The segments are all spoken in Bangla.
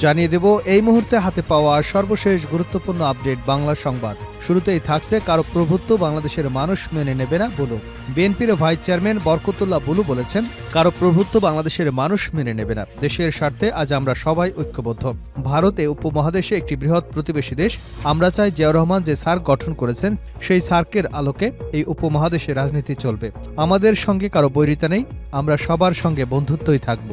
জানিয়ে দেব এই মুহূর্তে হাতে পাওয়া সর্বশেষ গুরুত্বপূর্ণ আপডেট বাংলা সংবাদ। শুরুতেই থাকছে কারো প্রভুত্ব বাংলাদেশের মানুষ মেনে নেবে না বুলু। বিএনপির ভাইস চেয়ারম্যান বরকতুল্লাহ বুলু বলেছেন, কারো প্রভুত্ব বাংলাদেশের মানুষ মেনে নেবে না। দেশের স্বার্থে আজ আমরা সবাই ঐক্যবদ্ধ। ভারতে উপমহাদেশে একটি বৃহৎ প্রতিবেশী দেশ। আমরা চাই জিয়াউর রহমান যে সার্ক গঠন করেছেন সেই সার্কের আলোকে এই উপমহাদেশে রাজনীতি চলবে। আমাদের সঙ্গে কারো বৈরিতা নেই, আমরা সবার সঙ্গে বন্ধুত্বই থাকব।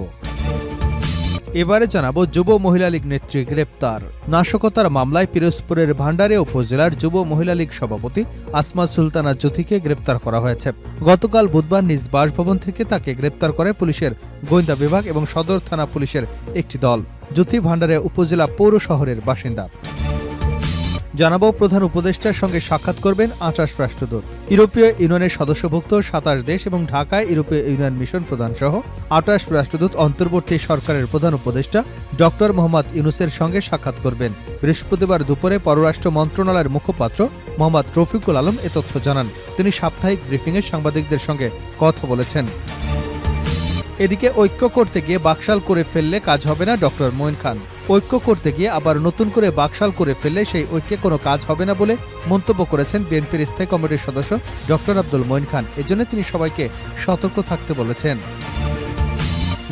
এবারে জানাবো যুব মহিলা লীগ নেত্রী গ্রেপ্তার। নাশকতার মামলায় পিরোজপুরের ভান্ডারিয়া উপজেলার যুব মহিলা লীগ সভাপতি আসমা সুলতানা জ্যোতিকে গ্রেপ্তার করা হয়েছে। গতকাল বুধবার নিজ বাসভবন থেকে তাকে গ্রেপ্তার করে পুলিশের গোয়েন্দা বিভাগ এবং সদর থানা পুলিশের একটি দল। জ্যোতি ভান্ডারিয়া উপজেলা পৌর শহরের বাসিন্দা। জানাবো প্রধান উপদেষ্টার সঙ্গে সাক্ষাৎ করবেন 28 রাষ্ট্রদূত। ইউরোপীয় ইউনিয়নের সদস্যভুক্ত 27 দেশ এবং ঢাকায় ইউরোপীয় ইউনিয়ন মিশন প্রধান সহ 28 রাষ্ট্রদূত অন্তর্বর্তী সরকারের প্রধান উপদেষ্টা ডক্টর মোহাম্মদ ইউনূসের সঙ্গে সাক্ষাৎ করবেন। বৃহস্পতিবার দুপুরে পররাষ্ট্র মন্ত্রণালয়ের মুখপাত্র মোহাম্মদ রফিকুল আলম এ তথ্য জানান। তিনি সাপ্তাহিক ব্রিফিংয়ে সাংবাদিকদের সঙ্গে কথা বলেছেন। এদিকে ঐক্য করতে গিয়ে বাকশাল করে ফেললে কাজ হবে না ডক্টর মঈন খান। ঐক্য করতে গিয়ে আবার নতুন করে বাকশাল করে ফেললে সেই ঐক্যে কোনো কাজ হবে না বলে মন্তব্য করেছেন বিএনপির স্থায়ী কমিটির সদস্য ডক্টর আব্দুল মঈন খান। এজন্য তিনি সবাইকে সতর্ক থাকতে বলেছেন।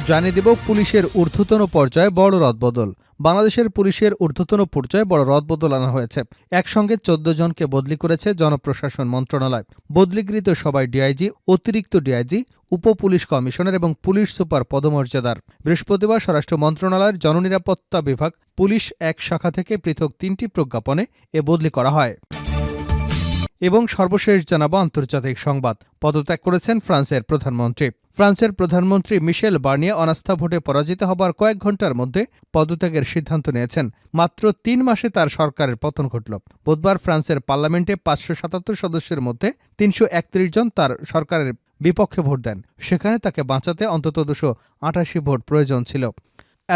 জানিয়ে দেব পুলিশের ঊর্ধ্বতন পর্যায়ে বড় রদবদল। বাংলাদেশের পুলিশের ঊর্ধ্বতন পর্যায়ে বড় রদবদল আনা হয়েছে। একসঙ্গে 14 জনকে বদলি করেছে জনপ্রশাসন মন্ত্রণালয়। বদলিকৃত সবাই ডিআইজি, অতিরিক্ত ডিআইজি, উপ পুলিশ কমিশনার এবং পুলিশ সুপার পদমর্যাদার। বৃহস্পতিবার স্বরাষ্ট্র মন্ত্রণালয়ের জননিরাপত্তা বিভাগ পুলিশ এক শাখা থেকে পৃথক 3টি প্রজ্ঞাপনে এ বদলি করা হয়। এবং সর্বশেষ জানাবো আন্তর্জাতিক সংবাদ। পদত্যাগ করেছেন ফ্রান্সের প্রধানমন্ত্রী। ফ্রান্সের প্রধানমন্ত্রী মিশেল বার্নিয়ে অনাস্থা ভোটে পরাজিত হবার কয়েক ঘণ্টার মধ্যে পদত্যাগের সিদ্ধান্ত নিয়েছেন। মাত্র 3 মাসে তার সরকারের পতন ঘটল। বুধবার ফ্রান্সের পার্লামেন্টে 577 সদস্যের মধ্যে 331 জন তার সরকারের বিপক্ষে ভোট দেন। সেখানে তাকে বাঁচাতে অন্তত 288 ভোট প্রয়োজন ছিল।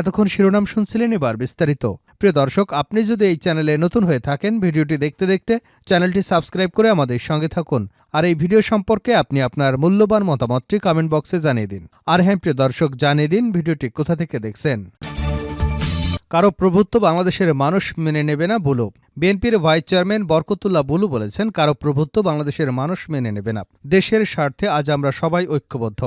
এতক্ষণ শিরোনাম শুনছিলেন, এবার বিস্তারিত। প্রিয় দর্শক, আপনি যদি এই চ্যানেলে নতুন হয়ে থাকেন, ভিডিওটি দেখতে দেখতে চ্যানেলটি সাবস্ক্রাইব করে আমাদের সঙ্গে থাকুন। আর এই ভিডিও সম্পর্কে আপনি আপনার মূল্যবান মতামতটি কমেন্ট বক্সে জানিয়ে দিন। আর হ্যাঁ প্রিয় দর্শক, জানিয়ে দিন ভিডিওটি কোথা থেকে দেখছেন। কারো প্রভুত্ব বাংলাদেশের মানুষ মেনে নেবে না বুলু। বিএনপির ভাইস চেয়ারম্যান বরকতুল্লাহ বুলু বলেছেন, কারো প্রভুত্ব বাংলাদেশের মানুষ মেনে নেবে না। দেশের স্বার্থে আজ আমরা সবাই ঐক্যবদ্ধ।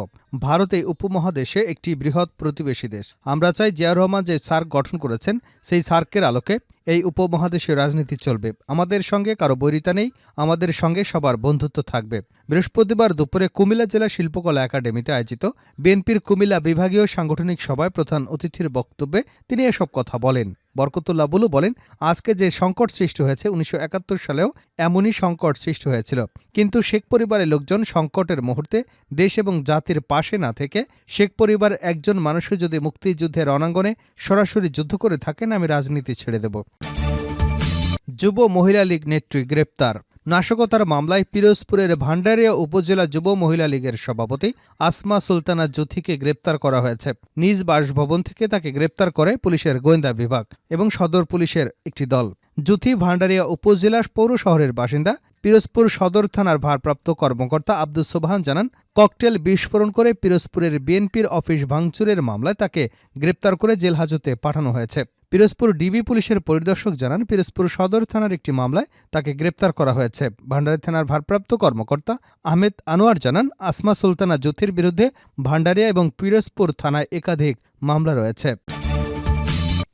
ভারত এই উপমহাদেশে একটি বৃহৎ প্রতিবেশী দেশ। আমরা চাই জিয়াউর রহমান যে সার্ক গঠন করেছেন সেই সার্কের আলোকে এই উপমহাদেশে রাজনীতি চলবে। আমাদের সঙ্গে কারো বৈরিতা নেই, আমাদের সঙ্গে সবার বন্ধুত্ব থাকবে। বৃহস্পতিবার দুপুরে কুমিল্লা জেলা শিল্পকলা একাডেমিতে আয়োজিত বিএনপির কুমিল্লা বিভাগীয় সাংগঠনিক সভায় প্রধান অতিথির বক্তব্যে তিনি এসব কথা বলেন। বরকতুল্লাহ বুলু বলেন, আজকে যে সংকট সৃষ্টি হয়েছে 1971 সালেও এমনই সংকট সৃষ্টি হয়েছিল। কিন্তু শেখ পরিবারের লোকজন সংকটের মুহূর্তে দেশ এবং জাতির পাশে না থেকে শেখ পরিবার একজন মানুষও যদি মুক্তিযুদ্ধের রণাঙ্গনে সরাসরি যুদ্ধ করে থাকেন, আমি রাজনীতি ছেড়ে দেব। যুব মহিলা লীগ নেত্রী গ্রেপ্তার। নাশকতার মামলায় পিরোজপুরের ভান্ডারিয়া উপজেলা যুব মহিলা লীগের সভাপতি আসমা সুলতানা জ্যোতিকে গ্রেপ্তার করা হয়েছে। নিজ বাসভবন থেকে তাকে গ্রেপ্তার করে পুলিশের গোয়েন্দা বিভাগ এবং সদর পুলিশের একটি দল। জ্যোতি ভান্ডারিয়া উপজেলা পৌর শহরের বাসিন্দা। পিরোজপুর সদর থানার ভারপ্রাপ্ত কর্মকর্তা আব্দুস সোবহান জানান, ককটেল বিস্ফোরণ করে পিরোজপুরের বিএনপির অফিস ভাঙচুরের মামলায় তাকে গ্রেপ্তার করে জেল হাজতে পাঠানো হয়েছে। পিরোজপুর ডিবি পুলিশের পরিদর্শক জানান, পিরোজপুর সদর থানার একটি মামলায় তাকে গ্রেপ্তার করা হয়েছে। ভান্ডারিয়া থানার ভারপ্রাপ্ত কর্মকর্তা আহমেদ আনোয়ার জানান, আসমা সুলতানা জ্যোতির বিরুদ্ধে ভান্ডারিয়া এবং পিরোজপুর থানায় একাধিক মামলা রয়েছে।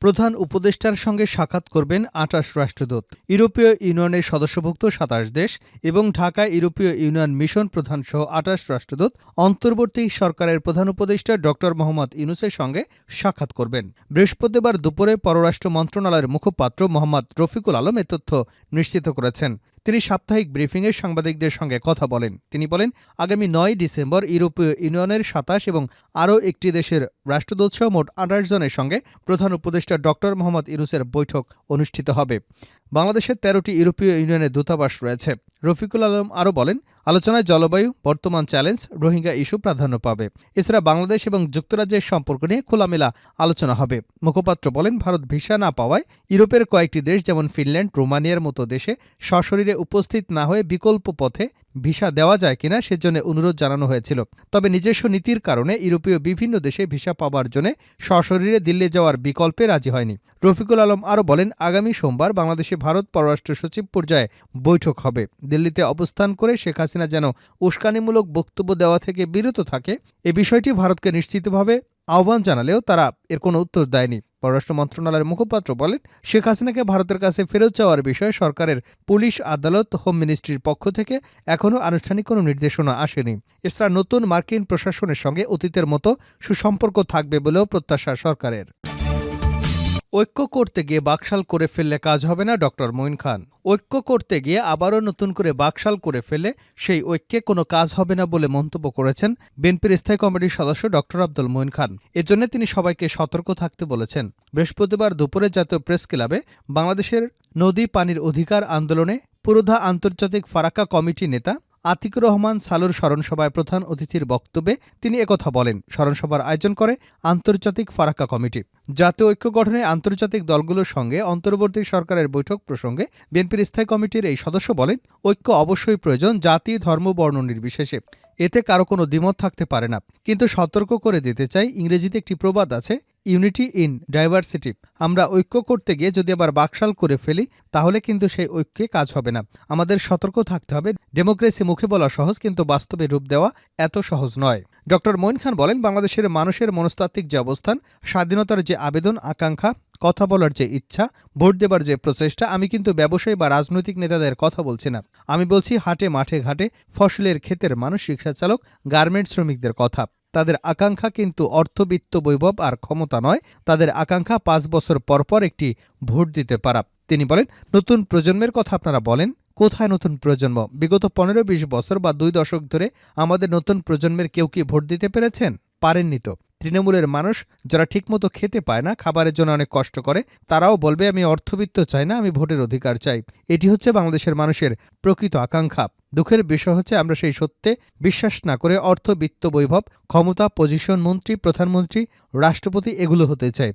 প্রধান উপদেষ্টার সঙ্গে সাক্ষাৎ করবেন 28 রাষ্ট্রদূত। ইউরোপীয় ইউনিয়নের সদস্যভুক্ত 27 দেশ এবং ঢাকায় ইউরোপীয় ইউনিয়ন মিশন প্রধান সহ 28 রাষ্ট্রদূত অন্তর্বর্তী সরকারের প্রধান উপদেষ্টা ডক্টর মোহাম্মদ ইউনূসের সঙ্গে সাক্ষাৎ করবেন। বৃহস্পতিবার দুপুরে পররাষ্ট্র মন্ত্রণালয়ের মুখপাত্র মোহাম্মদ রফিকুল আলম এ তথ্য নিশ্চিত করেছেন। তিনি সাপ্তাহিক ব্রিফিংয়ে সাংবাদিকদের সঙ্গে কথা বলেন। তিনি বলেন, আগামী 9 ডিসেম্বর ইউরোপীয় ইউনিয়নের 27 এবং আরও একটি দেশের রাষ্ট্রদূতসহ মোট 28 জনের সঙ্গে প্রধান উপদেষ্টা ডক্টর মোহাম্মদ ইউনূসের বৈঠক অনুষ্ঠিত হবে। বাংলাদেশের 13টি ইউরোপীয় ইউনিয়নের দূতাবাস রয়েছে। রফিকুল আলম আরও বলেন, আলোচনায় জলবায়ু, বর্তমান চ্যালেঞ্জ, রোহিঙ্গা ইস্যু প্রাধান্য পাবে। এছাড়া বাংলাদেশ এবং যুক্তরাজ্যের সম্পর্ক নিয়ে খোলামেলা আলোচনা হবে। মুখপাত্র বলেন, ভারত ভিসা না পাওয়ায় ইউরোপের কয়েকটি দেশ যেমন ফিনল্যান্ড, রোমানিয়ার মতো দেশে সশরীরে উপস্থিত না হয়ে বিকল্প পথে ভিসা দেওয়া যায় কিনা সেজন্য অনুরোধ জানানো হয়েছিল। তবে নিজস্ব নীতির কারণে ইউরোপীয় বিভিন্ন দেশে ভিসা পাওয়ার জন্য সশরীরে দিল্লি যাওয়ার বিকল্পে রাজি হয়নি। রফিকুল আলম আরও বলেন, আগামী সোমবার বাংলাদেশে ভারত পররাষ্ট্র সচিব পর্যায়ে বৈঠক হবে। দিল্লিতে অবস্থান করে শেখ হাসিনা যেন উস্কানিমূলক বক্তব্য দেওয়া থেকে বিরত থাকে, এ বিষয়টি ভারতকে নিশ্চিতভাবে আহ্বান জানালেও তারা এর কোনো উত্তর দেয়নি। পররাষ্ট্র মন্ত্রণালয়ের মুখপাত্র বলেন, শেখ হাসিনাকে ভারতের কাছে ফেরত যাওয়ার বিষয়ে সরকারের পুলিশ, আদালত, হোম মিনিস্ট্রির পক্ষ থেকে এখনও আনুষ্ঠানিক কোনো নির্দেশনা আসেনি। এছাড়া নতুন মার্কিন প্রশাসনের সঙ্গে অতীতের মতো সুসম্পর্ক থাকবে বলেও প্রত্যাশা সরকারের। ঐক্য করতে গিয়ে বাকশাল করে ফেললে কাজ হবে না, ডক্টর মঈন খান। ঐক্য করতে গিয়ে আবারও নতুন করে বাকশাল করে ফেলে সেই ঐক্যে কোনো কাজ হবে না বলে মন্তব্য করেছেন বিএনপির স্থায়ী কমিটির সদস্য ডক্টর আব্দুল মঈন খান। এজন্য তিনি সবাইকে সতর্ক থাকতে বলেছেন। বৃহস্পতিবার দুপুরে জাতীয় প্রেস ক্লাবে বাংলাদেশের নদী পানির অধিকার আন্দোলনে পুরোধা আন্তর্জাতিক ফারাক্কা কমিটি নেতা আতিকুর রহমান সালুর স্মরণসভায় প্রধান অতিথির বক্তব্যে তিনি একথা বলেন। স্মরণসভার আয়োজন করে আন্তর্জাতিক ফারাক্কা কমিটি। জাতীয় ঐক্য গঠনে আন্তর্জাতিক দলগুলোর সঙ্গে অন্তর্বর্তী সরকারের বৈঠক প্রসঙ্গে বিএনপির স্থায়ী কমিটির এই সদস্য বলেন, ঐক্য অবশ্যই প্রয়োজন, জাতি, ধর্ম, বর্ণ নির্বিশেষে। এতে কারো কোনো দ্বিমত থাকতে পারে না। কিন্তু সতর্ক করে দিতে চাই, ইংরেজিতে একটি প্রবাদ আছে, ইউনিটি ইন ডাইভার্সিটি। আমরা ঐক্য করতে গিয়ে যদি আবার বাকশাল করে ফেলি তাহলে কিন্তু সেই ঐক্যে কাজ হবে না। আমাদের সতর্ক থাকতে হবে। ডেমোক্রেসি মুখে বলা সহজ, কিন্তু বাস্তবে রূপ দেওয়া এত সহজ নয়। ডক্টর মঈন খান বলেন, বাংলাদেশের মানুষের মনস্তাত্ত্বিক যে অবস্থান, স্বাধীনতার যে আবেদন, আকাঙ্ক্ষা, কথা বলার যে ইচ্ছা, ভোট দেবার যে প্রচেষ্টা, আমি কিন্তু ব্যবসায়ী বা রাজনৈতিক নেতাদের কথা বলছি না। আমি বলছি হাটে, মাঠে, ঘাটে, ফসলের ক্ষেতের মানুষ, রিকশাচালক, গার্মেন্টস শ্রমিকদের কথা। তাদের আকাঙ্ক্ষা কিন্তু অর্থবিত্ত বৈভব আর ক্ষমতা নয়। তাদের আকাঙ্ক্ষা 5 বছর পরপর একটি ভোট দিতে পারা। তিনি বলেন, নতুন প্রজন্মের কথা আপনারা বলেন, কোথায় নতুন প্রজন্ম? বিগত 15-20 বছর বা 2 দশক ধরে আমাদের নতুন প্রজন্মের কেউ কি ভোট দিতে পেরেছেন? পারেননি তো। তৃণমূলের মানুষ যারা ঠিকমতো খেতে পায় না, খাবারের জন্য অনেক কষ্ট করে, তারাও বলবে আমি অর্থবিত্ত চাই না, আমি ভোটের অধিকার চাই। এটি হচ্ছে বাংলাদেশের মানুষের প্রকৃত আকাঙ্ক্ষা। দুঃখের বিষয় হচ্ছে আমরা সেই সত্যে বিশ্বাস না করে অর্থবিত্ত বৈভব, ক্ষমতা, পজিশন, মন্ত্রী, প্রধানমন্ত্রী, রাষ্ট্রপতি এগুলো হতে চাই।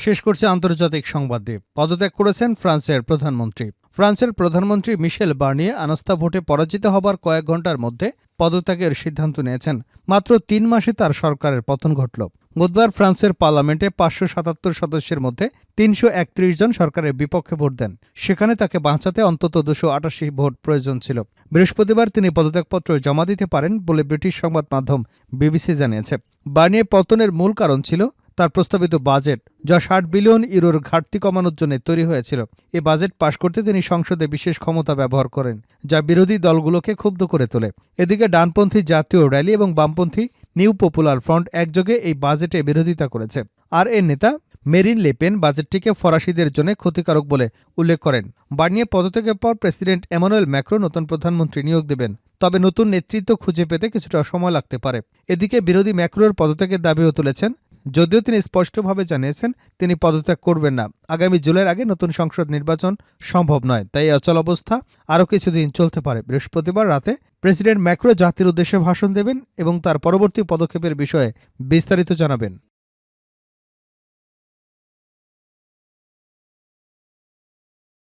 শেষ করছে আন্তর্জাতিক সংবাদ দিয়ে। পদত্যাগ করেছেন ফ্রান্সের প্রধানমন্ত্রী। ফ্রান্সের প্রধানমন্ত্রী মিশেল বার্নিয়ে আস্থা ভোটে পরাজিত হবার কয়েক ঘণ্টার মধ্যে পদত্যাগের সিদ্ধান্ত নিয়েছেন। মাত্র 3 মাসে তার সরকারের পতন ঘটল। বুধবার ফ্রান্সের পার্লামেন্টে 577 সদস্যের মধ্যে 331 জন সরকারের বিপক্ষে ভোট দেন। সেখানে তাকে বাঁচাতে অন্তত 288 ভোট প্রয়োজন ছিল। বৃহস্পতিবার তিনি পদত্যাগপত্র জমা দিতে পারেন বলে ব্রিটিশ সংবাদ মাধ্যম বিবিসি জানিয়েছে। বার্নিয়ে পতনের মূল কারণ ছিল তার প্রস্তাবিত বাজেট, যা 60 বিলিয়ন ইউরোর ঘাটতি কমানোর জন্য তৈরি হয়েছিল। এই বাজেট পাশ করতে তিনি সংসদে বিশেষ ক্ষমতা ব্যবহার করেন, যা বিরোধী দলগুলোকে ক্ষুব্ধ করে তোলে। এদিকে ডানপন্থী জাতীয় র্যালি এবং বামপন্থী নিউ পপুলার ফ্রন্ট একযোগে এই বাজেটে বিরোধিতা করেছে। আর এর নেতা মেরিন লে পেন বাজেটটিকে ফরাসিদের জন্য ক্ষতিকারক বলে উল্লেখ করেন। বার্নিয়ে পদত্যাগের পর প্রেসিডেন্ট এমানুয়েল ম্যাক্রো নতুন প্রধানমন্ত্রী নিয়োগ দেবেন। তবে নতুন নেতৃত্ব খুঁজে পেতে কিছুটা সময় লাগতে পারে। এদিকে বিরোধী ম্যাক্রোর পদত্যাগের দাবিও তুলেছেন, যদিও তিনি স্পষ্টভাবে জানিয়েছেন তিনি পদত্যাগ করবেন না। আগামী জুলাইয়ের আগে নতুন সংসদ নির্বাচন সম্ভব নয়, তাই অচল অবস্থা আরও কিছুদিন চলতে পারে। বৃহস্পতিবার রাতে প্রেসিডেন্ট ম্যাক্রো জাতির উদ্দেশ্যে ভাষণ দেবেন এবং তার পরবর্তী পদক্ষেপের বিষয়ে বিস্তারিত জানাবেন।